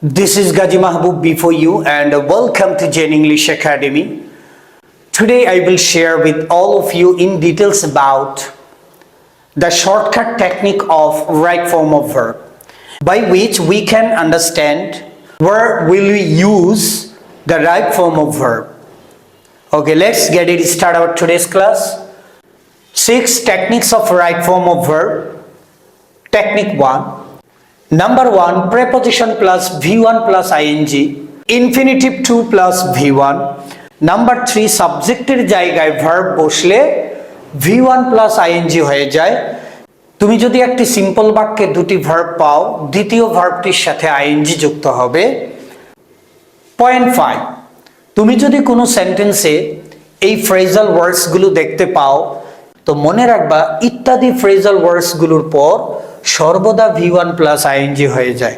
This is Gaji Mahbub before you and welcome to Jain English Academy. Today I will share with all of you in details about the shortcut technique of right form of verb by which we can understand where will we use the right form of verb. Okay, let's get it started our today's class. 6 techniques of right form of verb. Technique 1. Number 1, preposition plus V1 plus ing, infinitive 2 plus V1. Number 3, সাবজেক্টের জায়গায় verb বসলে V1 plus ing হয়ে যায়। তুমি যদি একটি simple বাক্যে দুটি ভার্ব পাও, দ্বিতীয় ভার্বটির সাথে ing যুক্ত হবে। পয়েন্ট 5, তুমি যদি কোনো সেন্টেন্সে এই ফ্রেজাল ওয়ার্ডস গুলো দেখতে পাও তো মনে রাখবা ইত্যাদি ফ্রেজাল ওয়ার্ডস গুলোর পর সর্বদা V1 plus ing হয়ে যায়।